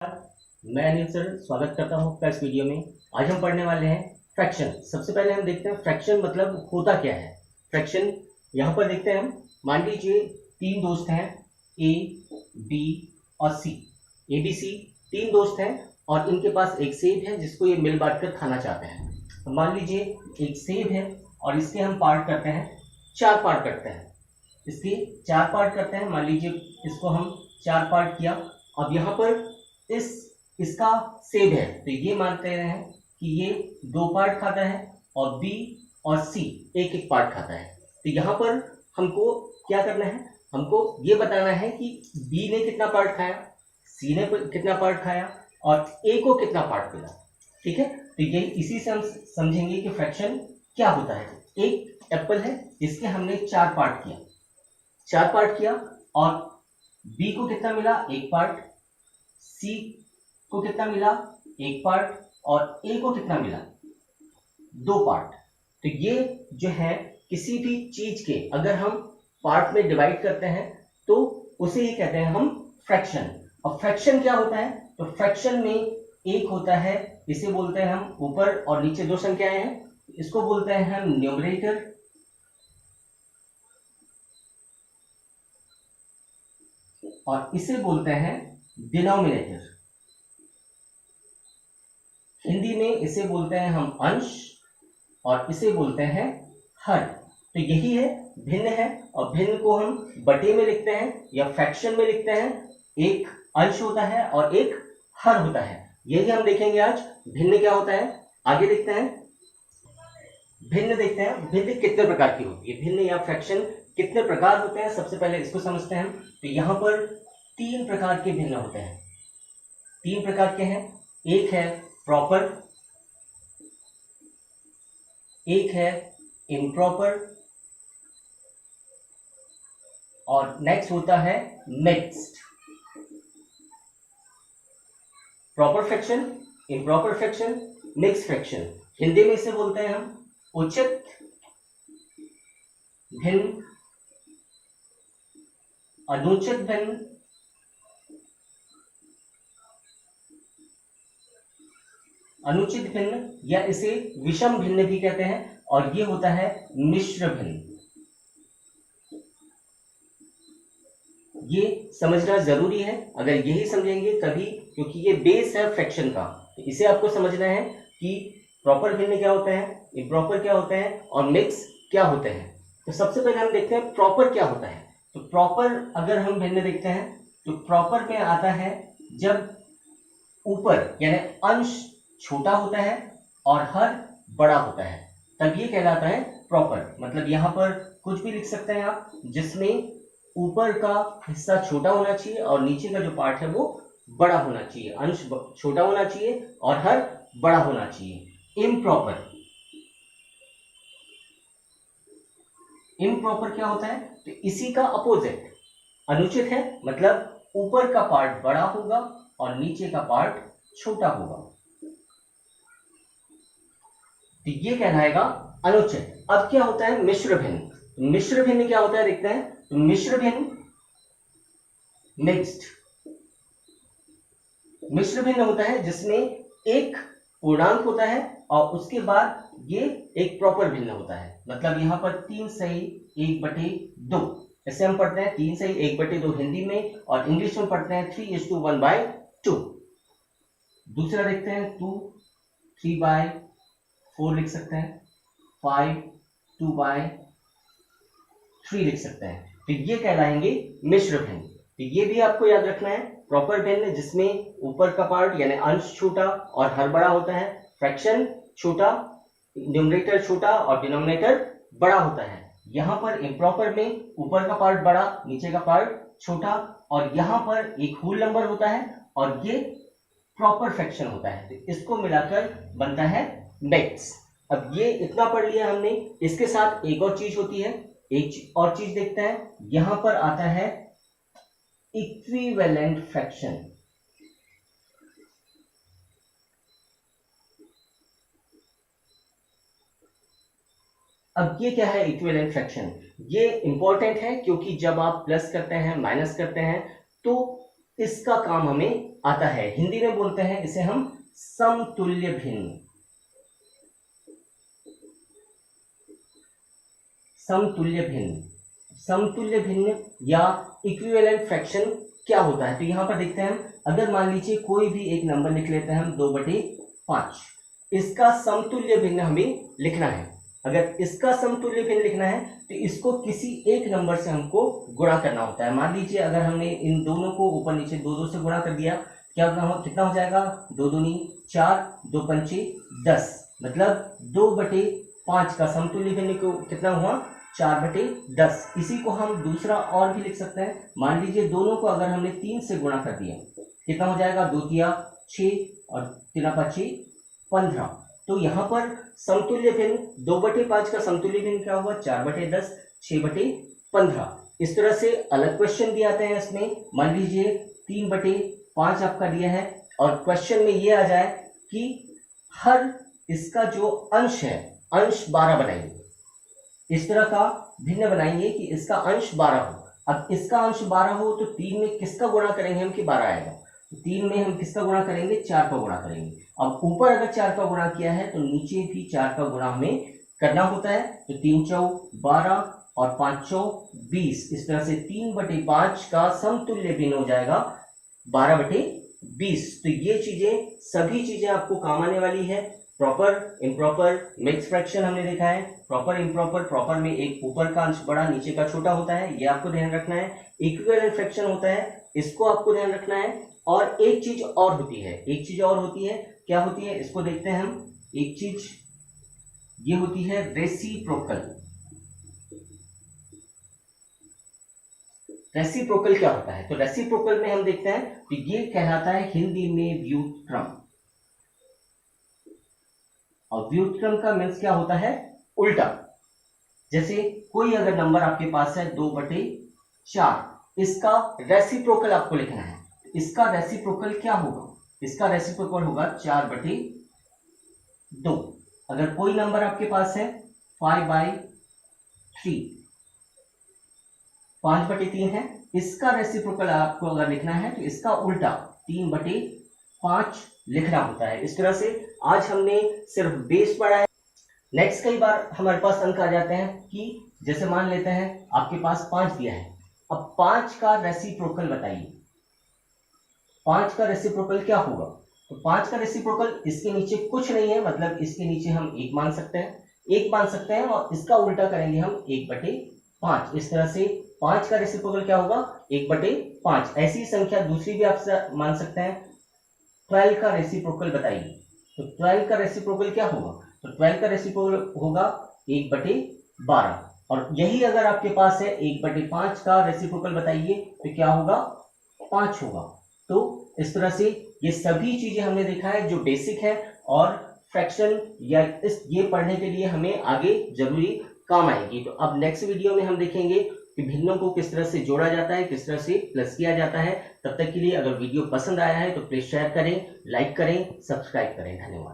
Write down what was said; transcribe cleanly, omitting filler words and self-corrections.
मैं अनिल सर स्वागत करता हूँ आपका इस वीडियो में। आज हम पढ़ने वाले हैं फ्रैक्शन। सबसे पहले हम देखते हैं फ्रैक्शन मतलब होता क्या है। फ्रैक्शन यहाँ पर देखते हैं हम। मान लीजिए तीन दोस्त हैं ए, बी और सी। ए बी सी तीन दोस्त हैं और इनके पास एक सेब है जिसको ये मिल बांट कर खाना चाहते हैं। तो मान लीजिए एक सेब है और इसके हम पार्ट करते हैं, चार पार्ट करते हैं। इसके चार पार्ट करते हैं। मान लीजिए इसको हम चार पार्ट किया। अब यहाँ पर इसका सेब है तो ये मानते हैं कि ये दो पार्ट खाता है और बी और सी एक एक पार्ट खाता है। तो यहाँ पर हमको क्या करना है, हमको ये बताना है कि बी ने कितना पार्ट खाया, सी ने कितना पार्ट खाया और ए को कितना पार्ट मिला। ठीक है, तो ये इसी से हम समझेंगे कि फ्रैक्शन क्या होता है। एक एप्पल है इसके हमने चार पार्ट किया और बी को कितना मिला, एक पार्ट, सी को कितना मिला, एक पार्ट और ए को कितना मिला, दो पार्ट। तो ये जो है किसी भी चीज के अगर हम पार्ट में डिवाइड करते हैं तो उसे ही कहते हैं हम फ्रैक्शन। और फ्रैक्शन क्या होता है, तो फ्रैक्शन में एक होता है, इसे बोलते हैं हम, ऊपर और नीचे दो संख्याएं हैं, इसको बोलते हैं हम न्यूमरेटर और इसे बोलते हैं डिनोमिनेटर। हिंदी में इसे बोलते हैं हम अंश और इसे बोलते हैं हर। तो यही है, भिन्न है और भिन्न को हम बटे में लिखते हैं या फ्रैक्शन में लिखते हैं। एक अंश होता है और एक हर होता है। यही हम देखेंगे आज, भिन्न क्या होता है। आगे देखते हैं भिन्न, देखते हैं भिन्न कितने प्रकार की होती है, भिन्न या फ्रैक्शन कितने प्रकार होते हैं। सबसे पहले इसको समझते हैं हम। तो यहाँ पर तीन प्रकार के भिन्न होते हैं। तीन प्रकार के हैं, एक है प्रॉपर, एक है इम्प्रॉपर और नेक्स्ट होता है mixed. Proper fraction, improper fraction, mixed fraction. Hindi में इसे बोलते हैं हम उचित भिन्न, अनुचित भिन्न, अनुचित भिन्न या इसे विषम भिन्न भी कहते हैं और ये होता है मिश्र भिन्न। ये समझना जरूरी है, अगर यही समझेंगे तभी, क्योंकि ये बेस है फ्रैक्शन का। तो इसे आपको समझना है कि प्रॉपर भिन्न क्या होता है, इम्प्रॉपर क्या होता है और मिक्स क्या होते हैं। तो सबसे पहले हम देखते हैं प्रॉपर क्या होता है। तो प्रॉपर अगर हम भिन्न देखते हैं तो प्रॉपर में आता है जब ऊपर यानी अंश छोटा होता है और हर बड़ा होता है, तब ये कहलाता है प्रॉपर। मतलब यहाँ पर कुछ भी लिख सकते हैं आप जिसमें ऊपर का हिस्सा छोटा होना चाहिए और नीचे का जो पार्ट है वो बड़ा होना चाहिए, अंश छोटा होना चाहिए और हर बड़ा होना चाहिए। इम्प्रॉपर, इम्प्रॉपर क्या होता है, तो इसी का अपोजिट अनुचित है, मतलब ऊपर का पार्ट बड़ा होगा और नीचे का पार्ट छोटा होगा, तो ये कहलाएगा अनुचित। अब क्या होता है मिश्र भिन्न। मिश्र भिन्न क्या होता है देखते हैं। तो मिश्र भिन्न, मिक्स्ड, मिश्र भिन्न होता है जिसमें एक पूर्णांक होता है और उसके बाद ये एक प्रॉपर भिन्न होता है। मतलब यहाँ पर 3 सही 1/2, ऐसे हम पढ़ते हैं 3 सही 1/2 हिंदी में और इंग्लिश में पढ़ते हैं 3:1/2। दूसरा देखते हैं 2 3/4 लिख सकते हैं, 5 2/3 लिख सकते हैं। तो ये कहलाएंगे मिश्र भिन्न। तो ये भी आपको याद रखना है, प्रॉपर भिन्न जिसमें ऊपर का पार्ट यानी अंश छोटा और हर बड़ा होता है, फ्रैक्शन छोटा, न्यूमरेटर छोटा और डिनोमिनेटर बड़ा होता है। यहाँ पर इम्प्रॉपर में ऊपर का पार्ट बड़ा, नीचे का पार्ट छोटा और यहाँ पर एक होल नंबर होता है और ये प्रॉपर फ्रैक्शन होता है। तो इसको मिलाकर बनता है मिक्स। अब ये इतना पढ़ लिया हमने, इसके साथ एक और चीज होती है, एक और चीज देखते हैं। यहां पर आता है इक्विवेलेंट फ्रैक्शन। अब ये क्या है इक्विवेलेंट फ्रैक्शन, ये इंपॉर्टेंट है क्योंकि जब आप प्लस करते हैं माइनस करते हैं तो इसका काम हमें आता है। हिंदी में बोलते हैं इसे हम समतुल्य भिन्न। समतुल्य भिन्न, समतुल्य भिन्न या इक्विवेलेंट फ्रैक्शन क्या होता है? तो यहां पर देखते हैं हम, अगर मान लीजिए कोई भी एक नंबर लिख लेते हैं हम 2/5, इसका समतुल्य भिन्न हमें लिखना है। अगर इसका समतुल्य भिन्न लिखना है तो इसको किसी एक नंबर से हमको गुणा करना होता है। मान लीजिए अगर हमने इन दोनों को ऊपर नीचे 2 से गुणा कर दिया, कितना हो जाएगा? 2 दूनी 4, 2 पंचे 10, मतलब 2/5 का समतुल्य भिन्न कितना हुआ? 4/10। इसी को हम दूसरा और भी लिख सकते हैं। मान लीजिए दोनों को अगर हमने 3 से गुणा कर दिया, कितना हो जाएगा? 2 तिया 6 और 3 5 15। तो यहाँ पर समतुल्य भिन्न 2/5 का समतुल्य भिन्न क्या हुआ? 4/10, 6/15। इस तरह से अलग क्वेश्चन भी आते हैं इसमें। मान लीजिए 3/5 आपका दिया है और क्वेश्चन में ये आ जाए कि हर इसका जो अंश है, अंश 12 बनाएंगे। इस तरह का भिन्न बनाएंगे कि इसका अंश 12 हो। अब इसका अंश 12 हो तो 3 में किसका गुणा करेंगे हम कि 12 आएगा? 3 में हम किसका गुणा करेंगे? 4 का गुणा करेंगे। अब ऊपर अगर 4 का गुणा किया है तो नीचे भी 4 का गुणा हमें करना होता है। तो 3 चौक 12 और 5 चौक 20। इस तरह से 3/5 का समतुल्य भिन्न हो जाएगा 12/20। तो ये चीजें, सभी चीजें आपको काम आने वाली है। प्रॉपर, इम्प्रॉपर, मिक्स फ्रैक्शन हमने देखा है। प्रॉपर, इम्प्रॉपर, प्रॉपर में एक ऊपर का अंश बड़ा नीचे का छोटा होता है, ये आपको ध्यान रखना है। इक्विवेलेंट फ्रैक्शन होता है, इसको आपको ध्यान रखना है। और एक चीज और होती है, एक चीज और होती है। क्या होती है? इसको देखते हैं हम। एक चीज ये होती है रेसिप्रोकल। रेसिप्रोकल क्या होता है? तो रेसिप्रोकल में हम देखते हैं तो ये कहलाता है हिंदी में व्युत्क्रम। और व्युत्क्रम का मीन्स क्या होता है? उल्टा। जैसे कोई अगर नंबर आपके पास है 2/4, इसका रेसिप्रोकल आपको लिखना है। इसका रेसिप्रोकल क्या होगा? इसका रेसिप्रोकल होगा 4/2। अगर कोई नंबर आपके पास है 5/3, 5/3 है, इसका रेसिप्रोकल आपको अगर लिखना है तो इसका उल्टा 3/5 लिखना होता है। इस तरह से आज हमने सिर्फ बेस पढ़ा है। नेक्स्ट कई बार हमारे पास अंक आ जाते हैं कि जैसे मान लेते हैं आपके पास 5 दिया है, अब 5 का रेसिप्रोकल बताइए। 5 का रेसिप्रोकल क्या होगा? तो 5 का रेसिप्रोकल इसके नीचे कुछ नहीं है, मतलब इसके नीचे हम 1 मान सकते हैं, 1 मान सकते हैं और इसका उल्टा करेंगे हम 1/5। इस तरह से 5 का रेसिप्रोकल क्या होगा? 1/5। ऐसी संख्या दूसरी भी आप मान सकते हैं। 12 का रेसिप्रोकल बताइए। तो 12 का रेसिप्रोकल क्या होगा? तो 12 का रेसिप्रोकल होगा 1/12। और यही अगर आपके पास है 1/5 का रेसिप्रोकल बताइए तो क्या होगा? 5 होगा। तो इस तरह से ये सभी चीजें हमने देखा है जो बेसिक है और फ्रैक्शन या ये पढ़ने के लिए हमें आगे जरूरी काम आएगी। तो अब नेक्स्ट वीडियो में हम देखेंगे कि भिन्नों को किस तरह से जोड़ा जाता है, किस तरह से प्लस किया जाता है। तब तक के लिए अगर वीडियो पसंद आया है तो प्लीज शेयर करें, लाइक करें, सब्सक्राइब करें। धन्यवाद।